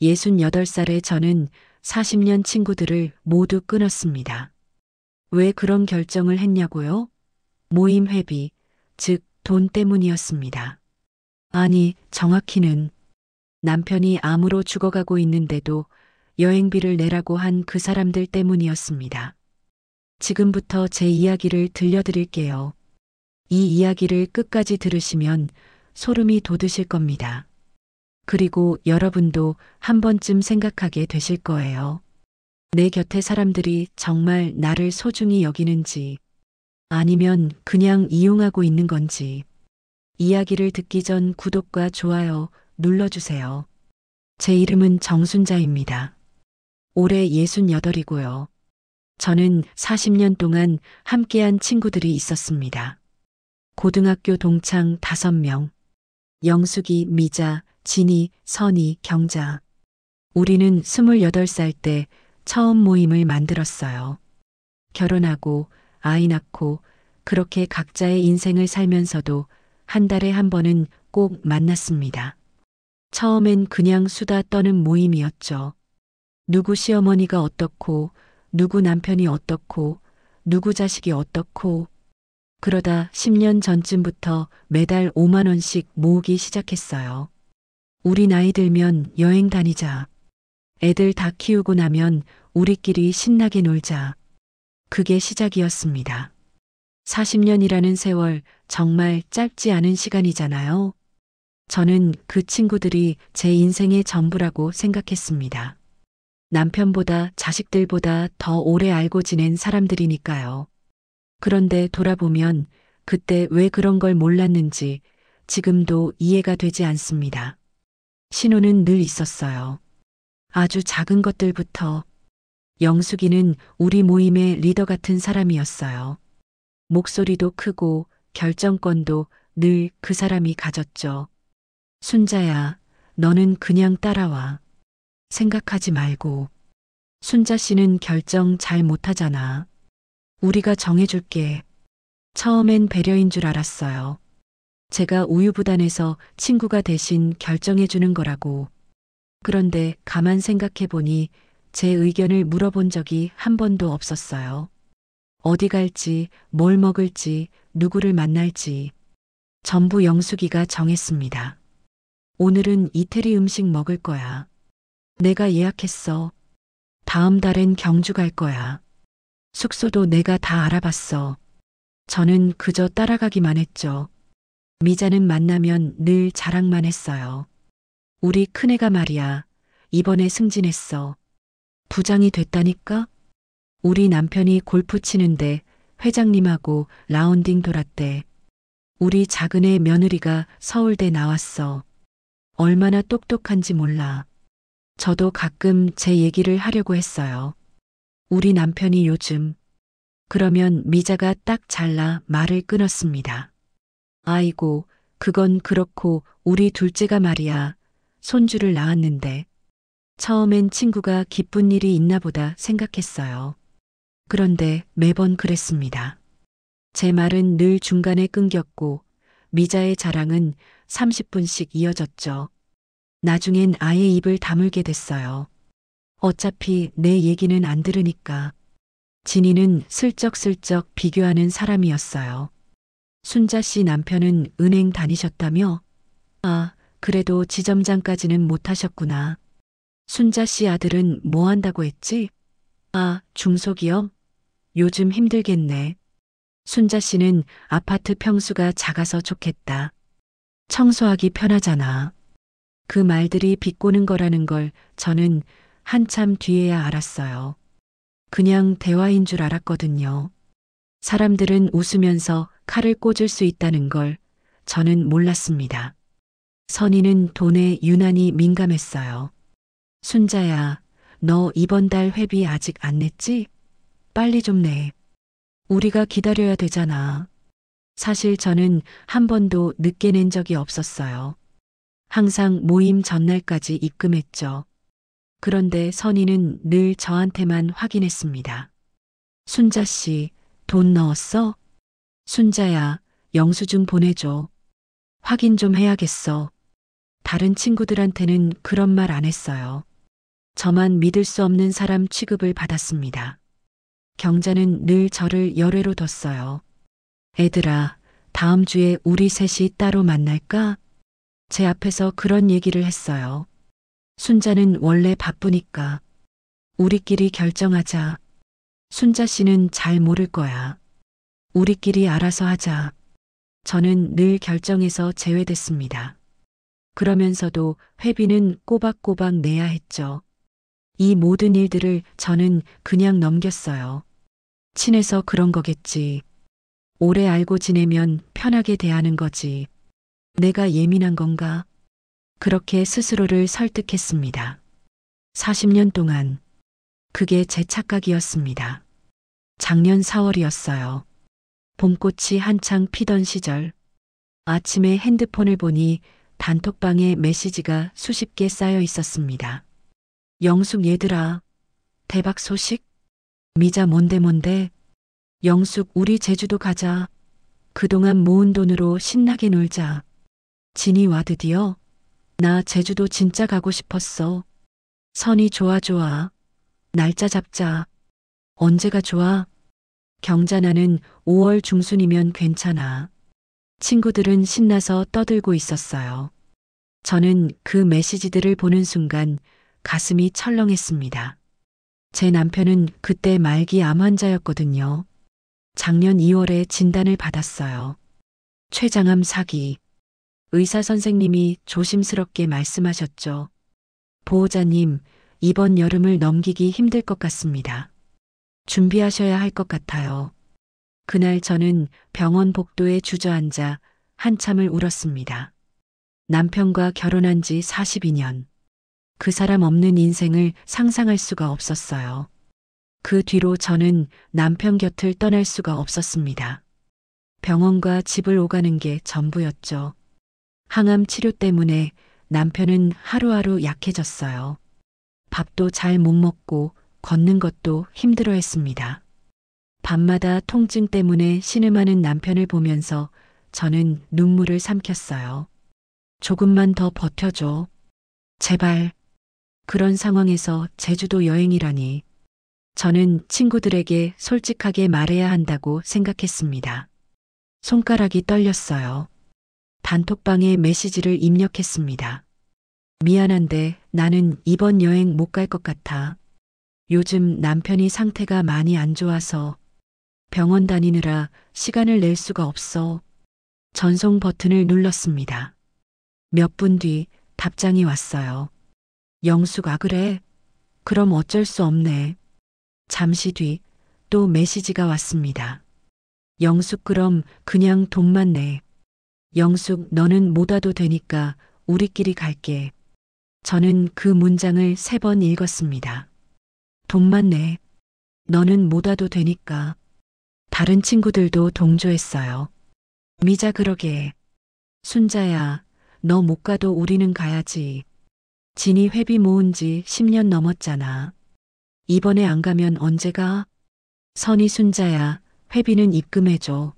68살의 저는 40년 친구들을 모두 끊었습니다. 왜 그런 결정을 했냐고요? 모임 회비, 즉 돈 때문이었습니다. 아니, 정확히는 남편이 암으로 죽어가고 있는데도 여행비를 내라고 한 그 사람들 때문이었습니다. 지금부터 제 이야기를 들려드릴게요. 이 이야기를 끝까지 들으시면 소름이 돋으실 겁니다. 그리고 여러분도 한 번쯤 생각하게 되실 거예요. 내 곁에 사람들이 정말 나를 소중히 여기는지, 아니면 그냥 이용하고 있는 건지. 이야기를 듣기 전 구독과 좋아요 눌러주세요. 제 이름은 정순자입니다. 올해 68이고요. 저는 40년 동안 함께한 친구들이 있었습니다. 고등학교 동창 5명. 영숙이, 미자, 진이, 선이, 경자. 우리는 28살 때 처음 모임을 만들었어요. 결혼하고 아이 낳고 그렇게 각자의 인생을 살면서도 한 달에 한 번은 꼭 만났습니다. 처음엔 그냥 수다 떠는 모임이었죠. 누구 시어머니가 어떻고, 누구 남편이 어떻고, 누구 자식이 어떻고. 그러다 10년 전쯤부터 매달 5만 원씩 모으기 시작했어요. 우리 나이 들면 여행 다니자. 애들 다 키우고 나면 우리끼리 신나게 놀자. 그게 시작이었습니다. 40년이라는 세월 정말 짧지 않은 시간이잖아요. 저는 그 친구들이 제 인생의 전부라고 생각했습니다. 남편보다 자식들보다 더 오래 알고 지낸 사람들이니까요. 그런데 돌아보면 그때 왜 그런 걸 몰랐는지 지금도 이해가 되지 않습니다. 신호는 늘 있었어요. 아주 작은 것들부터. 영숙이는 우리 모임의 리더 같은 사람이었어요. 목소리도 크고 결정권도 늘 그 사람이 가졌죠. 순자야, 너는 그냥 따라와. 생각하지 말고. 순자 씨는 결정 잘 못하잖아. 우리가 정해줄게. 처음엔 배려인 줄 알았어요. 제가 우유부단해서 친구가 대신 결정해주는 거라고. 그런데 가만 생각해보니 제 의견을 물어본 적이 한 번도 없었어요. 어디 갈지, 뭘 먹을지, 누구를 만날지. 전부 영숙이가 정했습니다. 오늘은 이태리 음식 먹을 거야. 내가 예약했어. 다음 달엔 경주 갈 거야. 숙소도 내가 다 알아봤어. 저는 그저 따라가기만 했죠. 미자는 만나면 늘 자랑만 했어요. 우리 큰애가 말이야. 이번에 승진했어. 부장이 됐다니까? 우리 남편이 골프 치는데 회장님하고 라운딩 돌았대. 우리 작은애 며느리가 서울대 나왔어. 얼마나 똑똑한지 몰라. 저도 가끔 제 얘기를 하려고 했어요. 우리 남편이 요즘. 그러면 미자가 딱 잘라 말을 끊었습니다. 아이고, 그건 그렇고 우리 둘째가 말이야. 손주를 낳았는데. 처음엔 친구가 기쁜 일이 있나 보다 생각했어요. 그런데 매번 그랬습니다. 제 말은 늘 중간에 끊겼고 미자의 자랑은 30분씩 이어졌죠. 나중엔 아예 입을 다물게 됐어요. 어차피 내 얘기는 안 들으니까. 진이는 슬쩍슬쩍 비교하는 사람이었어요. 순자 씨 남편은 은행 다니셨다며? 아, 그래도 지점장까지는 못하셨구나. 순자 씨 아들은 뭐 한다고 했지? 아, 중소기업? 요즘 힘들겠네. 순자 씨는 아파트 평수가 작아서 좋겠다. 청소하기 편하잖아. 그 말들이 비꼬는 거라는 걸 저는 한참 뒤에야 알았어요. 그냥 대화인 줄 알았거든요. 사람들은 웃으면서 칼을 꽂을 수 있다는 걸 저는 몰랐습니다. 선희는 돈에 유난히 민감했어요. 순자야, 너 이번 달 회비 아직 안 냈지? 빨리 좀 내. 우리가 기다려야 되잖아. 사실 저는 한 번도 늦게 낸 적이 없었어요. 항상 모임 전날까지 입금했죠. 그런데 선희는 늘 저한테만 확인했습니다. 순자 씨, 돈 넣었어? 순자야, 영수증 보내줘. 확인 좀 해야겠어. 다른 친구들한테는 그런 말 안 했어요. 저만 믿을 수 없는 사람 취급을 받았습니다. 경자는 늘 저를 열애로 뒀어요. 애들아, 다음 주에 우리 셋이 따로 만날까? 제 앞에서 그런 얘기를 했어요. 순자는 원래 바쁘니까 우리끼리 결정하자. 순자 씨는 잘 모를 거야. 우리끼리 알아서 하자. 저는 늘 결정에서 제외됐습니다. 그러면서도 회비는 꼬박꼬박 내야 했죠. 이 모든 일들을 저는 그냥 넘겼어요. 친해서 그런 거겠지. 오래 알고 지내면 편하게 대하는 거지. 내가 예민한 건가? 그렇게 스스로를 설득했습니다. 40년 동안 그게 제 착각이었습니다. 작년 4월이었어요. 봄꽃이 한창 피던 시절. 아침에 핸드폰을 보니 단톡방에 메시지가 수십 개 쌓여 있었습니다. 영숙 얘들아, 대박 소식? 미자 뭔데? 영숙 우리 제주도 가자. 그동안 모은 돈으로 신나게 놀자. 진이 와 드디어? 나 제주도 진짜 가고 싶었어. 선이 좋아. 날짜 잡자. 언제가 좋아? 경자 나는 5월 중순이면 괜찮아. 친구들은 신나서 떠들고 있었어요. 저는 그 메시지들을 보는 순간 가슴이 철렁했습니다. 제 남편은 그때 말기 암 환자였거든요. 작년 2월에 진단을 받았어요. 췌장암 사기. 의사 선생님이 조심스럽게 말씀하셨죠. 보호자님, 이번 여름을 넘기기 힘들 것 같습니다. 준비하셔야 할 것 같아요. 그날 저는 병원 복도에 주저앉아 한참을 울었습니다. 남편과 결혼한 지 42년. 그 사람 없는 인생을 상상할 수가 없었어요. 그 뒤로 저는 남편 곁을 떠날 수가 없었습니다. 병원과 집을 오가는 게 전부였죠. 항암 치료 때문에 남편은 하루하루 약해졌어요. 밥도 잘 못 먹고 걷는 것도 힘들어했습니다. 밤마다 통증 때문에 신음하는 남편을 보면서 저는 눈물을 삼켰어요. 조금만 더 버텨줘. 제발. 그런 상황에서 제주도 여행이라니. 저는 친구들에게 솔직하게 말해야 한다고 생각했습니다. 손가락이 떨렸어요. 단톡방에 메시지를 입력했습니다. 미안한데 나는 이번 여행 못 갈 것 같아. 요즘 남편이 상태가 많이 안 좋아서 병원 다니느라 시간을 낼 수가 없어. 전송 버튼을 눌렀습니다. 몇 분 뒤 답장이 왔어요. 영숙 아 그래? 그럼 어쩔 수 없네. 잠시 뒤 또 메시지가 왔습니다. 영숙 그럼 그냥 돈만 내. 영숙 너는 못 와도 되니까 우리끼리 갈게. 저는 그 문장을 3번 읽었습니다. 돈만 내. 너는 못 와도 되니까. 다른 친구들도 동조했어요. 미자 그러게. 순자야, 너 못 가도 우리는 가야지. 진이 회비 모은 지 10년 넘었잖아. 이번에 안 가면 언제 가? 선이 순자야, 회비는 입금해줘.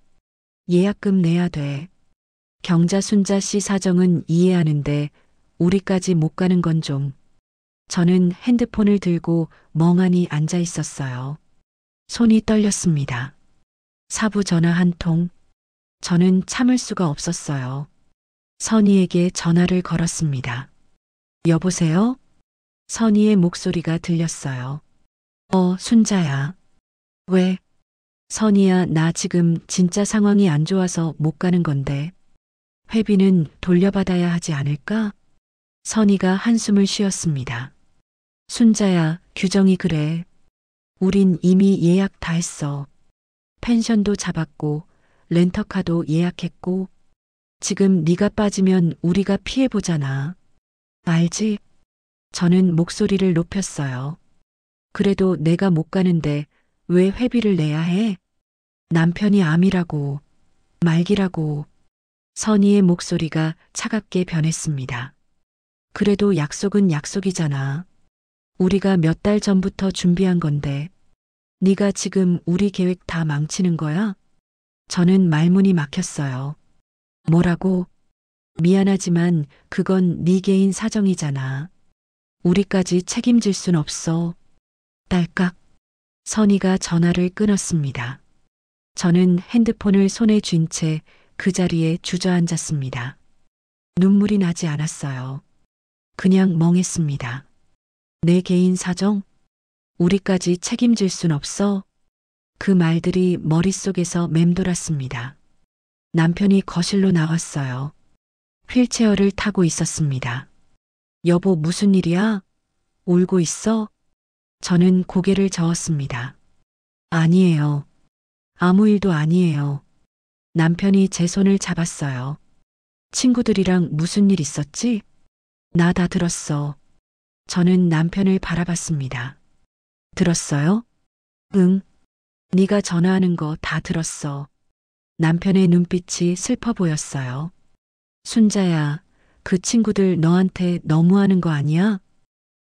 예약금 내야 돼. 경자 순자 씨 사정은 이해하는데 우리까지 못 가는 건 좀. 저는 핸드폰을 들고 멍하니 앉아 있었어요. 손이 떨렸습니다. 사부 전화 한 통. 저는 참을 수가 없었어요. 선희에게 전화를 걸었습니다. 여보세요? 선희의 목소리가 들렸어요. 순자야. 왜? 선희야, 나 지금 진짜 상황이 안 좋아서 못 가는 건데. 회비는 돌려받아야 하지 않을까? 선희가 한숨을 쉬었습니다. 순자야, 규정이 그래. 우린 이미 예약 다 했어. 펜션도 잡았고 렌터카도 예약했고 지금 네가 빠지면 우리가 피해보잖아. 알지? 저는 목소리를 높였어요. 그래도 내가 못 가는데 왜 회비를 내야 해? 남편이 암이라고, 말기라고. 선희의 목소리가 차갑게 변했습니다. 그래도 약속은 약속이잖아. 우리가 몇 달 전부터 준비한 건데 네가 지금 우리 계획 다 망치는 거야? 저는 말문이 막혔어요. 뭐라고? 미안하지만 그건 네 개인 사정이잖아. 우리까지 책임질 순 없어. 딸깍. 선희가 전화를 끊었습니다. 저는 핸드폰을 손에 쥔 채 그 자리에 주저앉았습니다. 눈물이 나지 않았어요. 그냥 멍했습니다. 내 개인 사정? 우리까지 책임질 순 없어? 그 말들이 머릿속에서 맴돌았습니다. 남편이 거실로 나왔어요. 휠체어를 타고 있었습니다. 여보, 무슨 일이야? 울고 있어? 저는 고개를 저었습니다. 아니에요. 아무 일도 아니에요. 남편이 제 손을 잡았어요. 친구들이랑 무슨 일 있었지? 나 다 들었어. 저는 남편을 바라봤습니다. 들었어요? 응. 네가 전화하는 거 다 들었어. 남편의 눈빛이 슬퍼 보였어요. 순자야, 그 친구들 너한테 너무하는 거 아니야?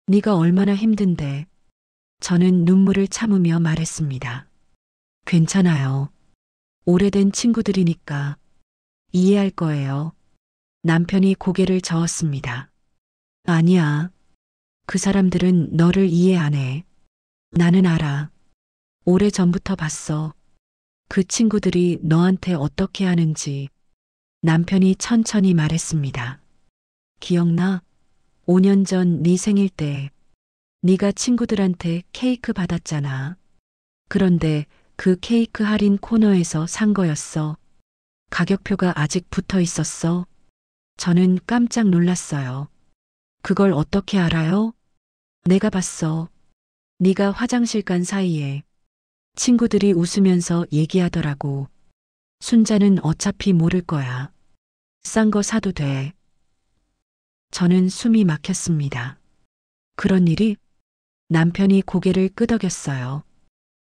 네가 얼마나 힘든데. 저는 눈물을 참으며 말했습니다. 괜찮아요. 오래된 친구들이니까 이해할 거예요. 남편이 고개를 저었습니다. 아니야. 그 사람들은 너를 이해 안 해. 나는 알아. 오래전부터 봤어. 그 친구들이 너한테 어떻게 하는지. 남편이 천천히 말했습니다. 기억나? 5년 전 네 생일 때 네가 친구들한테 케이크 받았잖아. 그런데 그 케이크 할인 코너에서 산 거였어. 가격표가 아직 붙어 있었어. 저는 깜짝 놀랐어요. 그걸 어떻게 알아요? 내가 봤어. 네가 화장실 간 사이에 친구들이 웃으면서 얘기하더라고. 순자는 어차피 모를 거야. 싼 거 사도 돼. 저는 숨이 막혔습니다. 그런 일이? 남편이 고개를 끄덕였어요.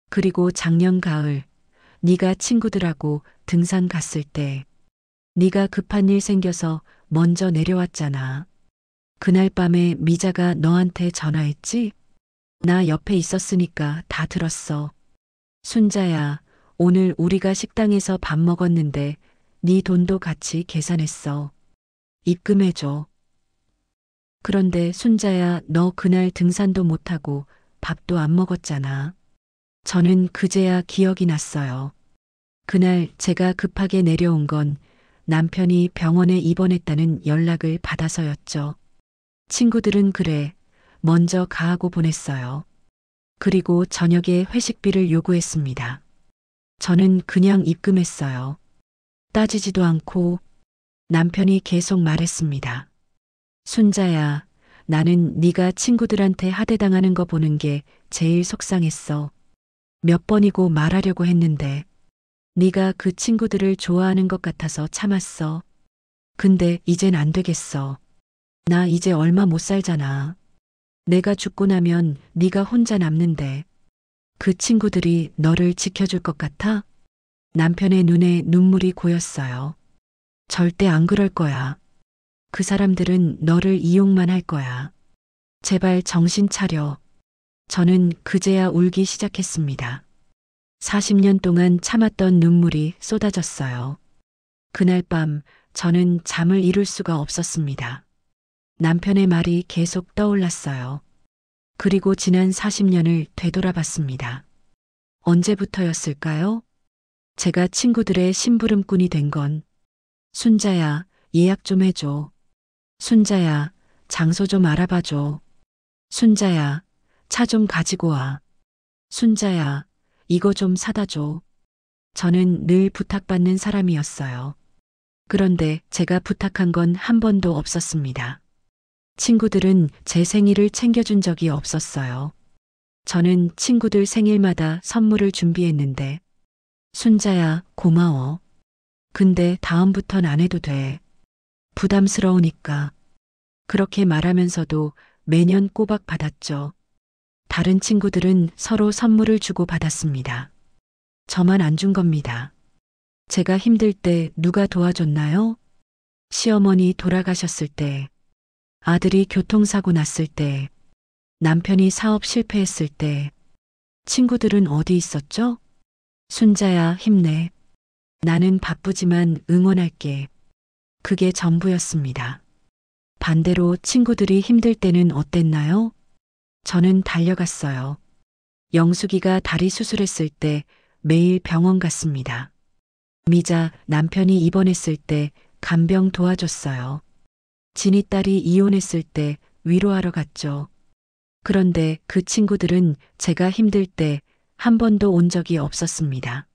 그리고 작년 가을 네가 친구들하고 등산 갔을 때 네가 급한 일 생겨서 먼저 내려왔잖아. 그날 밤에 미자가 너한테 전화했지? 나 옆에 있었으니까 다 들었어. 순자야, 오늘 우리가 식당에서 밥 먹었는데 네 돈도 같이 계산했어. 입금해줘. 그런데 순자야, 너 그날 등산도 못하고 밥도 안 먹었잖아. 저는 그제야 기억이 났어요. 그날 제가 급하게 내려온 건 남편이 병원에 입원했다는 연락을 받아서였죠. 친구들은 그래, 먼저 가하고 보냈어요. 그리고 저녁에 회식비를 요구했습니다. 저는 그냥 입금했어요. 따지지도 않고. 남편이 계속 말했습니다. 순자야, 나는 네가 친구들한테 하대당하는 거 보는 게 제일 속상했어. 몇 번이고 말하려고 했는데 네가 그 친구들을 좋아하는 것 같아서 참았어. 근데 이젠 안 되겠어. 나 이제 얼마 못 살잖아. 내가 죽고 나면 네가 혼자 남는데 그 친구들이 너를 지켜줄 것 같아? 남편의 눈에 눈물이 고였어요. 절대 안 그럴 거야. 그 사람들은 너를 이용만 할 거야. 제발 정신 차려. 저는 그제야 울기 시작했습니다. 40년 동안 참았던 눈물이 쏟아졌어요. 그날 밤 저는 잠을 이룰 수가 없었습니다. 남편의 말이 계속 떠올랐어요. 그리고 지난 40년을 되돌아봤습니다. 언제부터였을까요? 제가 친구들의 심부름꾼이 된 건. 순자야, 예약 좀 해줘. 순자야, 장소 좀 알아봐줘. 순자야, 차 좀 가지고 와. 순자야, 이거 좀 사다 줘. 저는 늘 부탁받는 사람이었어요. 그런데 제가 부탁한 건 한 번도 없었습니다. 친구들은 제 생일을 챙겨준 적이 없었어요. 저는 친구들 생일마다 선물을 준비했는데, 순자야, 고마워. 근데 다음부턴 안 해도 돼. 부담스러우니까. 그렇게 말하면서도 매년 꼬박 받았죠. 다른 친구들은 서로 선물을 주고 받았습니다. 저만 안 준 겁니다. 제가 힘들 때 누가 도와줬나요? 시어머니 돌아가셨을 때, 아들이 교통사고 났을 때, 남편이 사업 실패했을 때, 친구들은 어디 있었죠? 순자야, 힘내. 나는 바쁘지만 응원할게. 그게 전부였습니다. 반대로 친구들이 힘들 때는 어땠나요? 저는 달려갔어요. 영숙이가 다리 수술했을 때 매일 병원 갔습니다. 미자 남편이 입원했을 때 간병 도와줬어요. 진이 딸이 이혼했을 때 위로하러 갔죠. 그런데 그 친구들은 제가 힘들 때 한 번도 온 적이 없었습니다.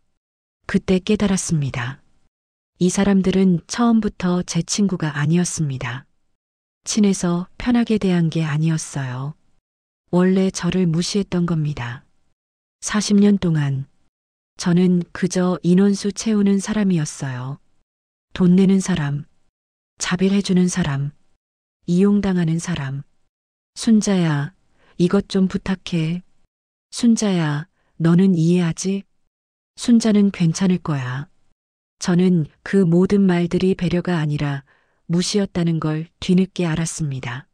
그때 깨달았습니다. 이 사람들은 처음부터 제 친구가 아니었습니다. 친해서 편하게 대한 게 아니었어요. 원래 저를 무시했던 겁니다. 40년 동안 저는 그저 인원수 채우는 사람이었어요. 돈 내는 사람, 자빌해주는 사람, 이용당하는 사람. 순자야, 이것 좀 부탁해. 순자야, 너는 이해하지? 순자는 괜찮을 거야. 저는 그 모든 말들이 배려가 아니라 무시였다는 걸 뒤늦게 알았습니다.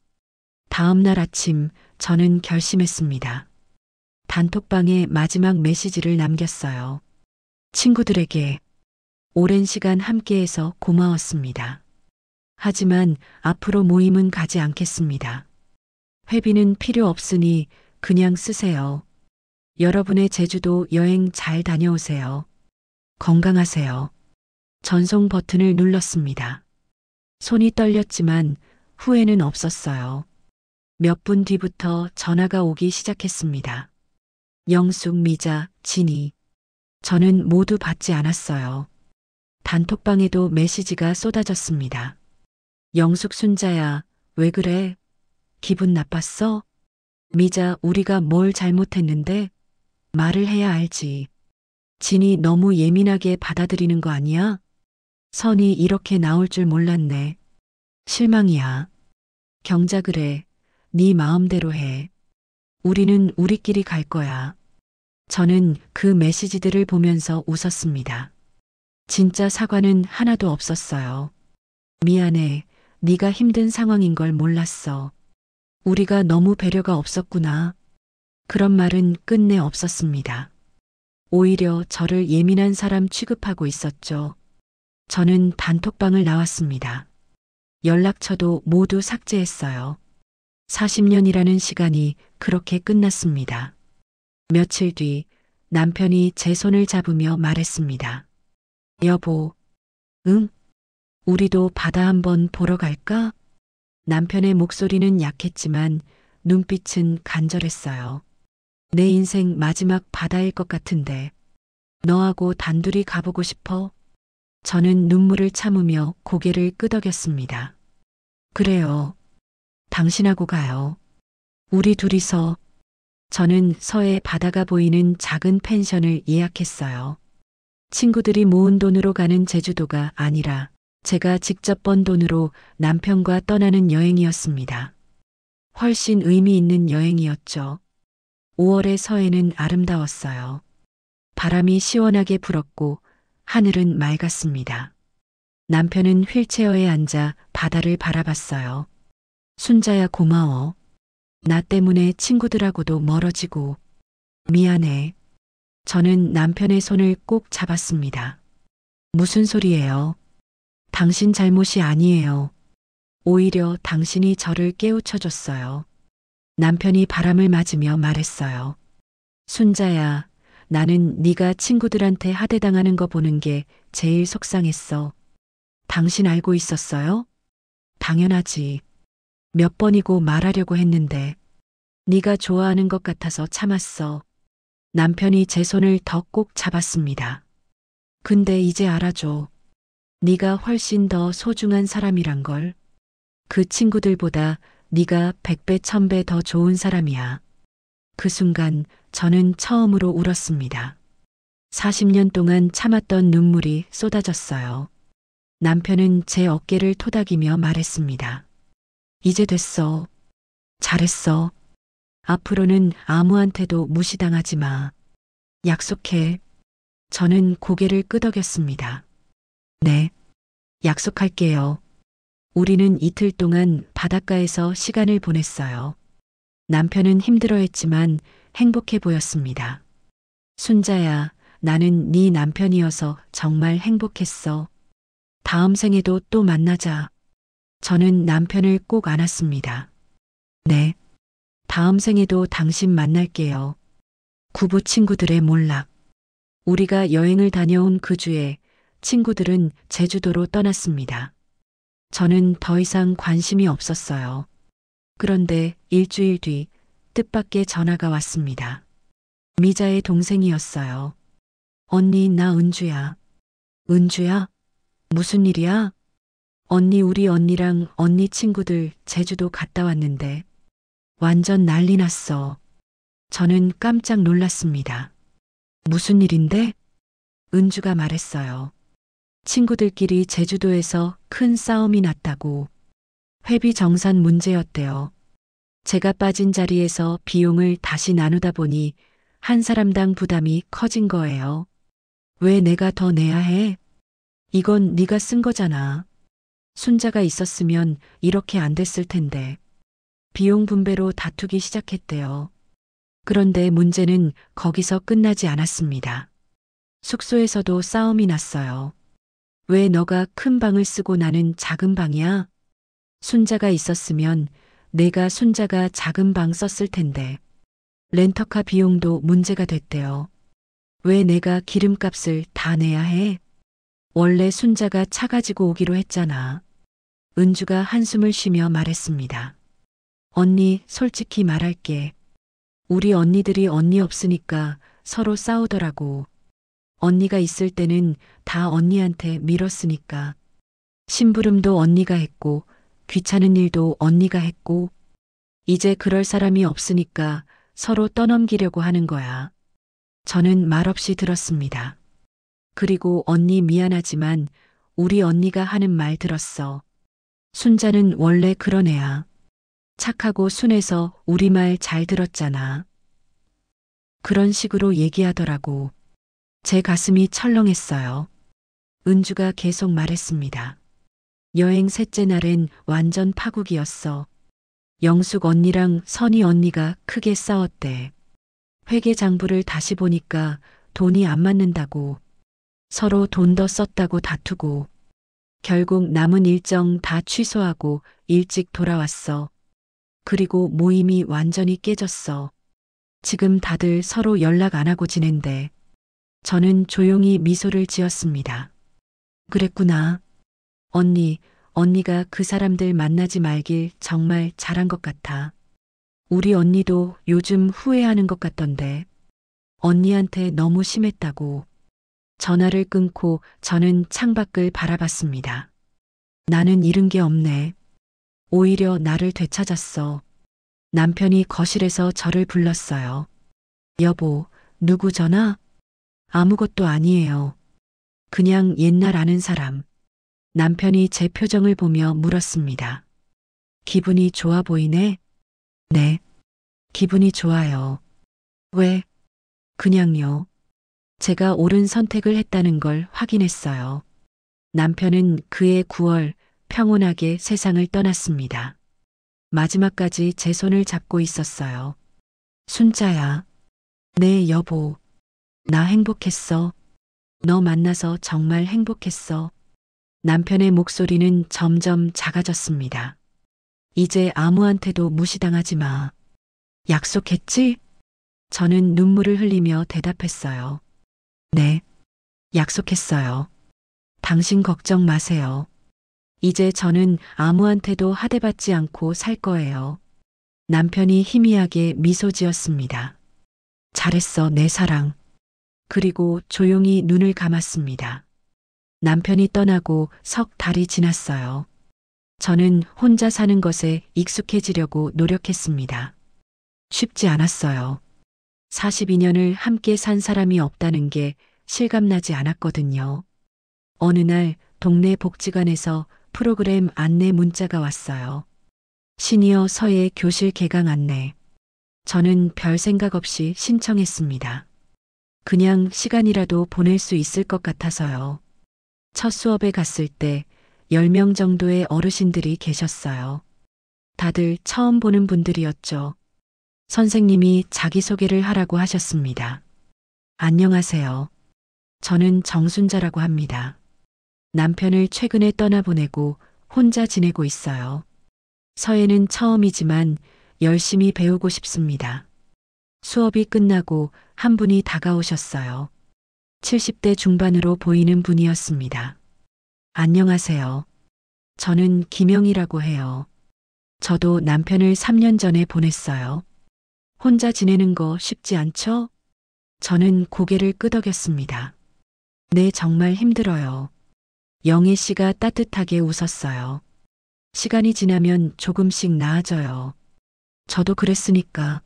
다음 날 아침 저는 결심했습니다. 단톡방에 마지막 메시지를 남겼어요. 친구들에게 오랜 시간 함께해서 고마웠습니다. 하지만 앞으로 모임은 가지 않겠습니다. 회비는 필요 없으니 그냥 쓰세요. 여러분의 제주도 여행 잘 다녀오세요. 건강하세요. 전송 버튼을 눌렀습니다. 손이 떨렸지만 후회는 없었어요. 몇 분 뒤부터 전화가 오기 시작했습니다. 영숙, 미자, 진이. 저는 모두 받지 않았어요. 단톡방에도 메시지가 쏟아졌습니다. 영숙, 순자야, 왜 그래? 기분 나빴어? 미자, 우리가 뭘 잘못했는데? 말을 해야 알지. 진이 너무 예민하게 받아들이는 거 아니야? 선이 이렇게 나올 줄 몰랐네. 실망이야. 경자, 그래. 네 마음대로 해. 우리는 우리끼리 갈 거야. 저는 그 메시지들을 보면서 웃었습니다. 진짜 사과는 하나도 없었어요. 미안해. 네가 힘든 상황인 걸 몰랐어. 우리가 너무 배려가 없었구나. 그런 말은 끝내 없었습니다. 오히려 저를 예민한 사람 취급하고 있었죠. 저는 단톡방을 나왔습니다. 연락처도 모두 삭제했어요. 40년이라는 시간이 그렇게 끝났습니다. 며칠 뒤 남편이 제 손을 잡으며 말했습니다. 여보, 응? 우리도 바다 한번 보러 갈까? 남편의 목소리는 약했지만 눈빛은 간절했어요. 내 인생 마지막 바다일 것 같은데 너하고 단둘이 가보고 싶어? 저는 눈물을 참으며 고개를 끄덕였습니다. 그래요. 당신하고 가요. 우리 둘이서. 저는 서해 바다가 보이는 작은 펜션을 예약했어요. 친구들이 모은 돈으로 가는 제주도가 아니라 제가 직접 번 돈으로 남편과 떠나는 여행이었습니다. 훨씬 의미 있는 여행이었죠. 5월의 서해는 아름다웠어요. 바람이 시원하게 불었고 하늘은 맑았습니다. 남편은 휠체어에 앉아 바다를 바라봤어요. 순자야, 고마워. 나 때문에 친구들하고도 멀어지고. 미안해. 저는 남편의 손을 꼭 잡았습니다. 무슨 소리예요? 당신 잘못이 아니에요. 오히려 당신이 저를 깨우쳐줬어요. 남편이 바람을 맞으며 말했어요. 순자야, 나는 네가 친구들한테 하대당하는 거 보는 게 제일 속상했어. 당신 알고 있었어요? 당연하지. 몇 번이고 말하려고 했는데 네가 좋아하는 것 같아서 참았어. 남편이 제 손을 더 꼭 잡았습니다. 근데 이제 알아줘. 네가 훨씬 더 소중한 사람이란 걸. 그 친구들보다 네가 100배, 1000배 더 좋은 사람이야. 그 순간 저는 처음으로 울었습니다. 40년 동안 참았던 눈물이 쏟아졌어요. 남편은 제 어깨를 토닥이며 말했습니다. 이제 됐어. 잘했어. 앞으로는 아무한테도 무시당하지 마. 약속해. 저는 고개를 끄덕였습니다. 네. 약속할게요. 우리는 이틀 동안 바닷가에서 시간을 보냈어요. 남편은 힘들어했지만 행복해 보였습니다. 순자야, 나는 네 남편이어서 정말 행복했어. 다음 생에도 또 만나자. 저는 남편을 꼭 안았습니다. 네. 다음 생에도 당신 만날게요. 구부 친구들의 몰락. 우리가 여행을 다녀온 그 주에 친구들은 제주도로 떠났습니다. 저는 더 이상 관심이 없었어요. 그런데 일주일 뒤 뜻밖의 전화가 왔습니다. 미자의 동생이었어요. 언니, 나 은주야. 은주야? 무슨 일이야? 언니, 우리 언니랑 언니 친구들 제주도 갔다 왔는데 완전 난리 났어. 저는 깜짝 놀랐습니다. 무슨 일인데? 은주가 말했어요. 친구들끼리 제주도에서 큰 싸움이 났다고. 회비 정산 문제였대요. 제가 빠진 자리에서 비용을 다시 나누다 보니 한 사람당 부담이 커진 거예요. 왜 내가 더 내야 해? 이건 네가 쓴 거잖아. 순자가 있었으면 이렇게 안 됐을 텐데. 비용 분배로 다투기 시작했대요. 그런데 문제는 거기서 끝나지 않았습니다. 숙소에서도 싸움이 났어요. 왜 너가 큰 방을 쓰고 나는 작은 방이야? 순자가 있었으면 내가 순자가 작은 방 썼을 텐데. 렌터카 비용도 문제가 됐대요. 왜 내가 기름값을 다 내야 해? 원래 순자가 차 가지고 오기로 했잖아. 은주가 한숨을 쉬며 말했습니다. 언니, 솔직히 말할게. 우리 언니들이 언니 없으니까 서로 싸우더라고. 언니가 있을 때는 다 언니한테 밀었으니까. 심부름도 언니가 했고, 귀찮은 일도 언니가 했고, 이제 그럴 사람이 없으니까 서로 떠넘기려고 하는 거야. 저는 말없이 들었습니다. 그리고 언니 미안하지만 우리 언니가 하는 말 들었어. 순자는 원래 그런 애야. 착하고 순해서 우리 말 잘 들었잖아. 그런 식으로 얘기하더라고. 제 가슴이 철렁했어요. 은주가 계속 말했습니다. 여행 셋째 날엔 완전 파국이었어. 영숙 언니랑 선희 언니가 크게 싸웠대. 회계 장부를 다시 보니까 돈이 안 맞는다고. 서로 돈 더 썼다고 다투고. 결국 남은 일정 다 취소하고 일찍 돌아왔어. 그리고 모임이 완전히 깨졌어. 지금 다들 서로 연락 안 하고 지낸대. 저는 조용히 미소를 지었습니다. 그랬구나. 언니가 그 사람들 만나지 말길 정말 잘한 것 같아. 우리 언니도 요즘 후회하는 것 같던데. 언니한테 너무 심했다고. 전화를 끊고 저는 창밖을 바라봤습니다. 나는 잃은 게 없네. 오히려 나를 되찾았어. 남편이 거실에서 저를 불렀어요. 여보, 누구 전화? 아무것도 아니에요. 그냥 옛날 아는 사람. 남편이 제 표정을 보며 물었습니다. 기분이 좋아 보이네? 네. 기분이 좋아요. 왜? 그냥요. 제가 옳은 선택을 했다는 걸 확인했어요. 남편은 그해 9월 평온하게 세상을 떠났습니다. 마지막까지 제 손을 잡고 있었어요. 순자야. 네, 여보. 나 행복했어. 너 만나서 정말 행복했어. 남편의 목소리는 점점 작아졌습니다. 이제 아무한테도 무시당하지 마. 약속했지? 저는 눈물을 흘리며 대답했어요. 네, 약속했어요. 당신 걱정 마세요. 이제 저는 아무한테도 하대받지 않고 살 거예요. 남편이 희미하게 미소 지었습니다. 잘했어, 내 사랑. 그리고 조용히 눈을 감았습니다. 남편이 떠나고 석 달이 지났어요. 저는 혼자 사는 것에 익숙해지려고 노력했습니다. 쉽지 않았어요. 42년을 함께 산 사람이 없다는 게 실감나지 않았거든요. 어느 날 동네 복지관에서 프로그램 안내 문자가 왔어요. 시니어 서예 교실 개강 안내. 저는 별 생각 없이 신청했습니다. 그냥 시간이라도 보낼 수 있을 것 같아서요. 첫 수업에 갔을 때 10명 정도의 어르신들이 계셨어요. 다들 처음 보는 분들이었죠. 선생님이 자기소개를 하라고 하셨습니다. 안녕하세요. 저는 정순자라고 합니다. 남편을 최근에 떠나보내고 혼자 지내고 있어요. 서예는 처음이지만 열심히 배우고 싶습니다. 수업이 끝나고 한 분이 다가오셨어요. 70대 중반으로 보이는 분이었습니다. 안녕하세요. 저는 김영이라고 해요. 저도 남편을 3년 전에 보냈어요. 혼자 지내는 거 쉽지 않죠? 저는 고개를 끄덕였습니다. 네, 정말 힘들어요. 영애 씨가 따뜻하게 웃었어요. 시간이 지나면 조금씩 나아져요. 저도 그랬으니까.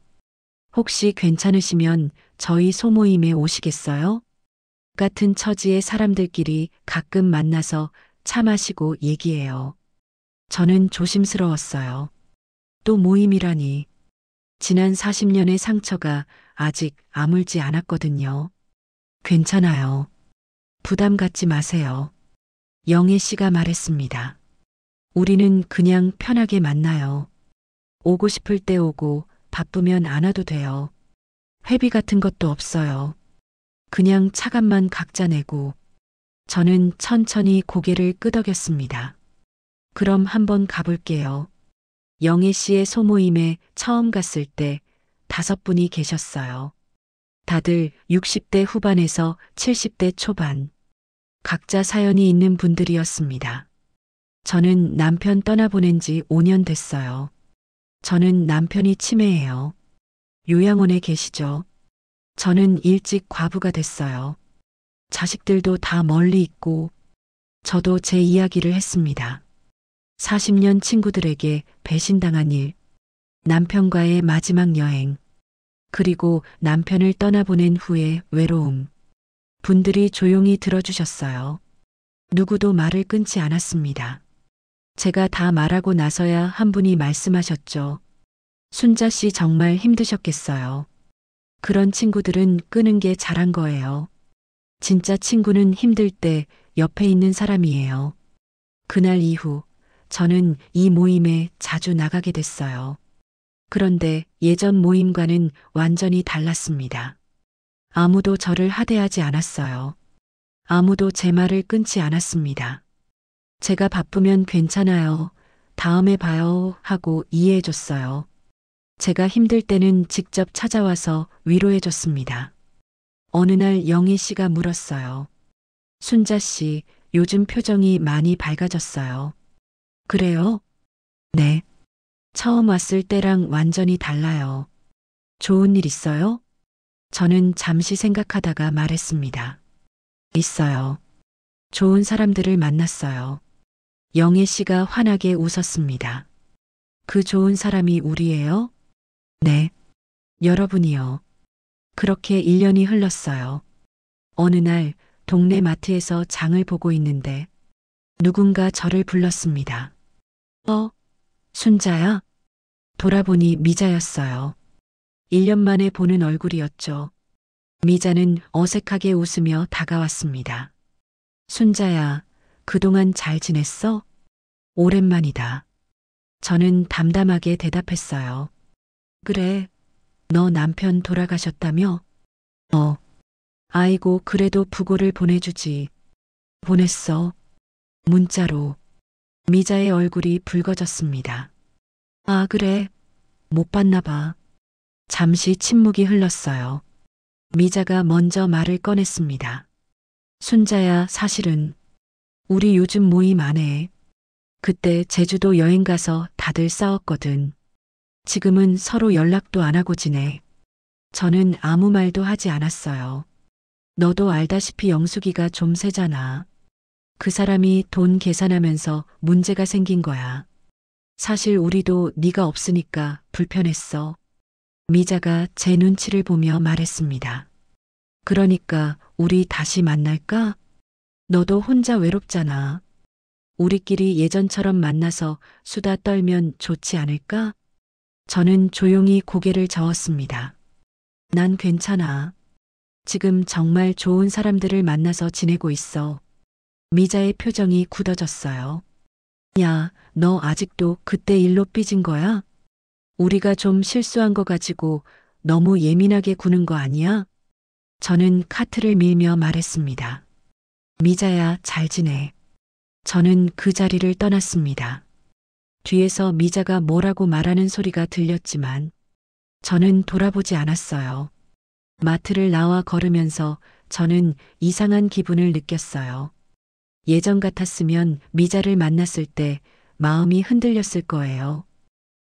혹시 괜찮으시면 저희 소모임에 오시겠어요? 같은 처지의 사람들끼리 가끔 만나서 차 마시고 얘기해요. 저는 조심스러웠어요. 또 모임이라니. 지난 40년의 상처가 아직 아물지 않았거든요. 괜찮아요. 부담 갖지 마세요. 영애 씨가 말했습니다. 우리는 그냥 편하게 만나요. 오고 싶을 때 오고 바쁘면 안 와도 돼요. 회비 같은 것도 없어요. 그냥 차값만 각자 내고. 저는 천천히 고개를 끄덕였습니다. 그럼 한번 가볼게요. 영애 씨의 소모임에 처음 갔을 때 5분이 계셨어요. 다들 60대 후반에서 70대 초반. 각자 사연이 있는 분들이었습니다. 저는 남편 떠나보낸 지 5년 됐어요. 저는 남편이 치매예요. 요양원에 계시죠. 저는 일찍 과부가 됐어요. 자식들도 다 멀리 있고, 저도 제 이야기를 했습니다. 40년 친구들에게 배신당한 일, 남편과의 마지막 여행, 그리고 남편을 떠나보낸 후의 외로움. 분들이 조용히 들어주셨어요. 누구도 말을 끊지 않았습니다. 제가 다 말하고 나서야 한 분이 말씀하셨죠. 순자 씨 정말 힘드셨겠어요. 그런 친구들은 끄는 게 잘한 거예요. 진짜 친구는 힘들 때 옆에 있는 사람이에요. 그날 이후 저는 이 모임에 자주 나가게 됐어요. 그런데 예전 모임과는 완전히 달랐습니다. 아무도 저를 하대하지 않았어요. 아무도 제 말을 끊지 않았습니다. 제가 바쁘면 괜찮아요. 다음에 봐요 하고 이해해줬어요. 제가 힘들 때는 직접 찾아와서 위로해줬습니다. 어느 날 영희 씨가 물었어요. 순자 씨, 요즘 표정이 많이 밝아졌어요. 그래요? 네. 처음 왔을 때랑 완전히 달라요. 좋은 일 있어요? 저는 잠시 생각하다가 말했습니다. 있어요. 좋은 사람들을 만났어요. 영애 씨가 환하게 웃었습니다. 그 좋은 사람이 우리예요? 네. 여러분이요. 그렇게 1년이 흘렀어요. 어느 날 동네 마트에서 장을 보고 있는데 누군가 저를 불렀습니다. 순자야? 돌아보니 미자였어요. 1년 만에 보는 얼굴이었죠. 미자는 어색하게 웃으며 다가왔습니다. 순자야, 그동안 잘 지냈어? 오랜만이다. 저는 담담하게 대답했어요. 그래, 너 남편 돌아가셨다며? 아이고, 그래도 부고를 보내주지. 보냈어. 문자로. 미자의 얼굴이 붉어졌습니다. 아, 그래. 못 봤나 봐. 잠시 침묵이 흘렀어요. 미자가 먼저 말을 꺼냈습니다. 순자야, 사실은 우리 요즘 모임 안 해. 그때 제주도 여행 가서 다들 싸웠거든. 지금은 서로 연락도 안 하고 지내. 저는 아무 말도 하지 않았어요. 너도 알다시피 영숙이가 좀 세잖아. 그 사람이 돈 계산하면서 문제가 생긴 거야. 사실 우리도 네가 없으니까 불편했어. 미자가 제 눈치를 보며 말했습니다. 그러니까 우리 다시 만날까? 너도 혼자 외롭잖아. 우리끼리 예전처럼 만나서 수다 떨면 좋지 않을까? 저는 조용히 고개를 저었습니다. 난 괜찮아. 지금 정말 좋은 사람들을 만나서 지내고 있어. 미자의 표정이 굳어졌어요. 야, 너 아직도 그때 일로 삐진 거야? 우리가 좀 실수한 거 가지고 너무 예민하게 구는 거 아니야? 저는 카트를 밀며 말했습니다. 미자야, 잘 지내. 저는 그 자리를 떠났습니다. 뒤에서 미자가 뭐라고 말하는 소리가 들렸지만 저는 돌아보지 않았어요. 마트를 나와 걸으면서 저는 이상한 기분을 느꼈어요. 예전 같았으면 미자를 만났을 때 마음이 흔들렸을 거예요.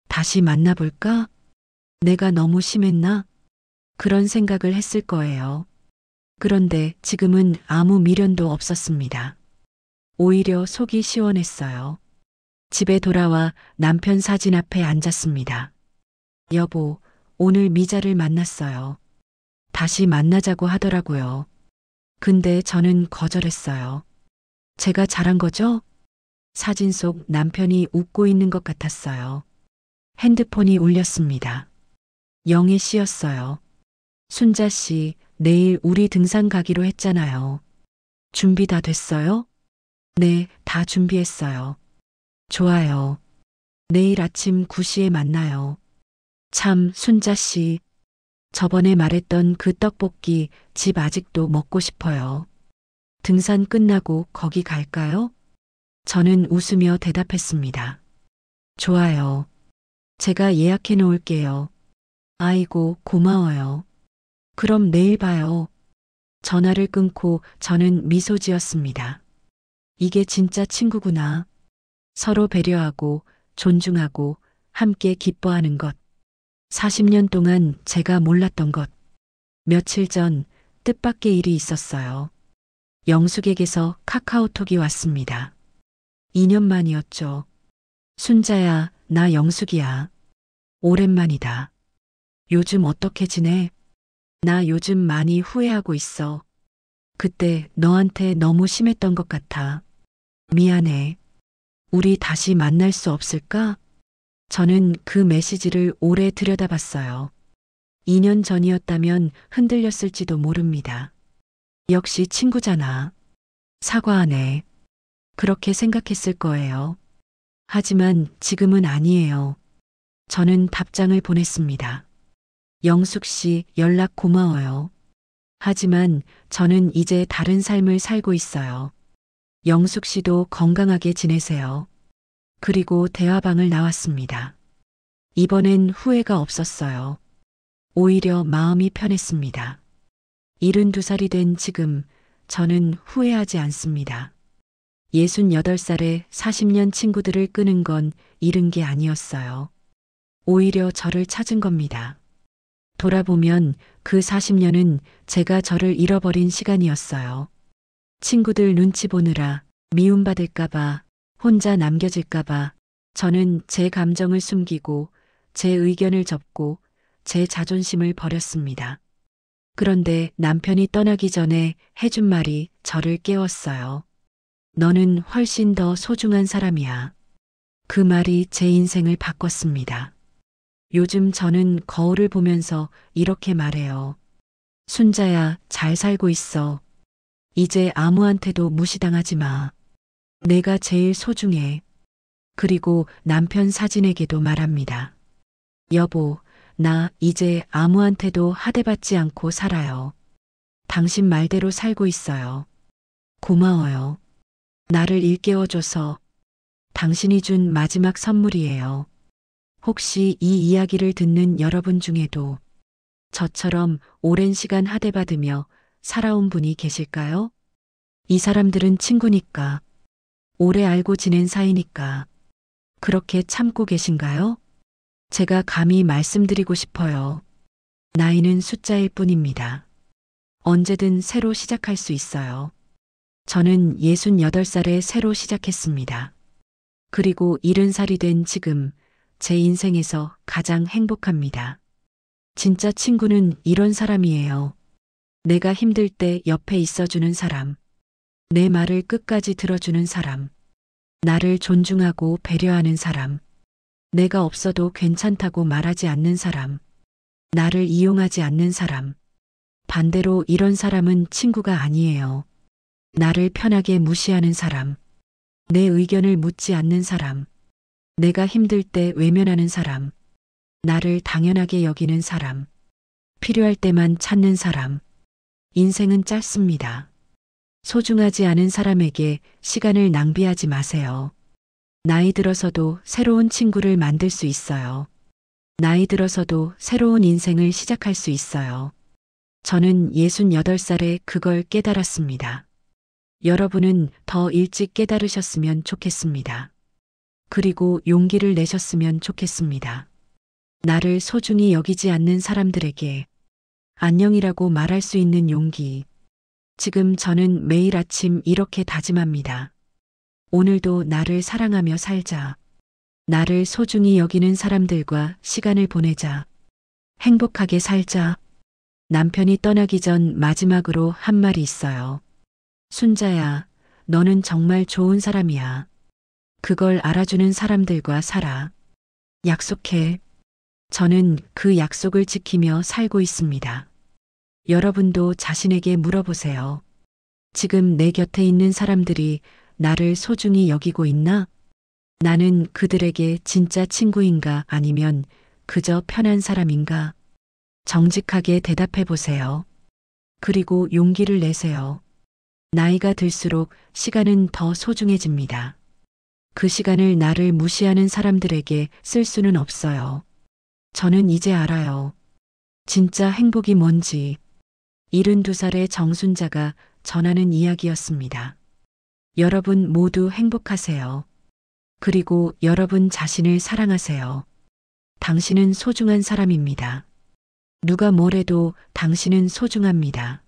다시 만나볼까? 내가 너무 심했나? 그런 생각을 했을 거예요. 그런데 지금은 아무 미련도 없었습니다. 오히려 속이 시원했어요. 집에 돌아와 남편 사진 앞에 앉았습니다. 여보, 오늘 미자를 만났어요. 다시 만나자고 하더라고요. 근데 저는 거절했어요. 제가 잘한 거죠? 사진 속 남편이 웃고 있는 것 같았어요. 핸드폰이 울렸습니다. 영희 씨였어요. 순자 씨, 내일 우리 등산 가기로 했잖아요. 준비 다 됐어요? 네, 다 준비했어요. 좋아요. 내일 아침 9시에 만나요. 참, 순자 씨. 저번에 말했던 그 떡볶이 집 아직도 먹고 싶어요. 등산 끝나고 거기 갈까요? 저는 웃으며 대답했습니다. 좋아요. 제가 예약해 놓을게요. 아이고, 고마워요. 그럼 내일 봐요. 전화를 끊고 저는 미소 지었습니다. 이게 진짜 친구구나. 서로 배려하고 존중하고 함께 기뻐하는 것. 40년 동안 제가 몰랐던 것. 며칠 전 뜻밖의 일이 있었어요. 영숙에게서 카카오톡이 왔습니다. 2년 만이었죠. 순자야, 나 영숙이야. 오랜만이다. 요즘 어떻게 지내? 나 요즘 많이 후회하고 있어. 그때 너한테 너무 심했던 것 같아. 미안해. 우리 다시 만날 수 없을까? 저는 그 메시지를 오래 들여다봤어요. 2년 전이었다면 흔들렸을지도 모릅니다. 역시 친구잖아. 사과하네. 그렇게 생각했을 거예요. 하지만 지금은 아니에요. 저는 답장을 보냈습니다. 영숙 씨, 연락 고마워요. 하지만 저는 이제 다른 삶을 살고 있어요. 영숙 씨도 건강하게 지내세요. 그리고 대화방을 나왔습니다. 이번엔 후회가 없었어요. 오히려 마음이 편했습니다. 72살이 된 지금 저는 후회하지 않습니다. 68살에 40년 친구들을 끄는 건 잃은 게 아니었어요. 오히려 저를 찾은 겁니다. 돌아보면 그 40년은 제가 저를 잃어버린 시간이었어요. 친구들 눈치 보느라 미움받을까봐, 혼자 남겨질까봐 저는 제 감정을 숨기고 제 의견을 접고 제 자존심을 버렸습니다. 그런데 남편이 떠나기 전에 해준 말이 저를 깨웠어요. 너는 훨씬 더 소중한 사람이야. 그 말이 제 인생을 바꿨습니다. 요즘 저는 거울을 보면서 이렇게 말해요. 순자야, 잘 살고 있어. 이제 아무한테도 무시당하지 마. 내가 제일 소중해. 그리고 남편 사진에게도 말합니다. 여보, 나 이제 아무한테도 하대받지 않고 살아요. 당신 말대로 살고 있어요. 고마워요. 나를 일깨워줘서 당신이 준 마지막 선물이에요. 혹시 이 이야기를 듣는 여러분 중에도 저처럼 오랜 시간 하대받으며 살아온 분이 계실까요? 이 사람들은 친구니까, 오래 알고 지낸 사이니까 그렇게 참고 계신가요? 제가 감히 말씀드리고 싶어요. 나이는 숫자일 뿐입니다. 언제든 새로 시작할 수 있어요. 저는 68살에 새로 시작했습니다. 그리고 70살이 된 지금 제 인생에서 가장 행복합니다. 진짜 친구는 이런 사람이에요. 내가 힘들 때 옆에 있어주는 사람. 내 말을 끝까지 들어주는 사람. 나를 존중하고 배려하는 사람. 내가 없어도 괜찮다고 말하지 않는 사람. 나를 이용하지 않는 사람. 반대로 이런 사람은 친구가 아니에요. 나를 편하게 무시하는 사람. 내 의견을 묻지 않는 사람. 내가 힘들 때 외면하는 사람. 나를 당연하게 여기는 사람. 필요할 때만 찾는 사람. 인생은 짧습니다. 소중하지 않은 사람에게 시간을 낭비하지 마세요. 나이 들어서도 새로운 친구를 만들 수 있어요. 나이 들어서도 새로운 인생을 시작할 수 있어요. 저는 68살에 그걸 깨달았습니다. 여러분은 더 일찍 깨달으셨으면 좋겠습니다. 그리고 용기를 내셨으면 좋겠습니다. 나를 소중히 여기지 않는 사람들에게 안녕이라고 말할 수 있는 용기. 지금 저는 매일 아침 이렇게 다짐합니다. 오늘도 나를 사랑하며 살자. 나를 소중히 여기는 사람들과 시간을 보내자. 행복하게 살자. 남편이 떠나기 전 마지막으로 한 말이 있어요. 순자야, 너는 정말 좋은 사람이야. 그걸 알아주는 사람들과 살아. 약속해. 저는 그 약속을 지키며 살고 있습니다. 여러분도 자신에게 물어보세요. 지금 내 곁에 있는 사람들이 나를 소중히 여기고 있나? 나는 그들에게 진짜 친구인가 아니면 그저 편한 사람인가? 정직하게 대답해 보세요. 그리고 용기를 내세요. 나이가 들수록 시간은 더 소중해집니다. 그 시간을 나를 무시하는 사람들에게 쓸 수는 없어요. 저는 이제 알아요. 진짜 행복이 뭔지. 72살의 정순자가 전하는 이야기였습니다. 여러분 모두 행복하세요. 그리고 여러분 자신을 사랑하세요. 당신은 소중한 사람입니다. 누가 뭐래도 당신은 소중합니다.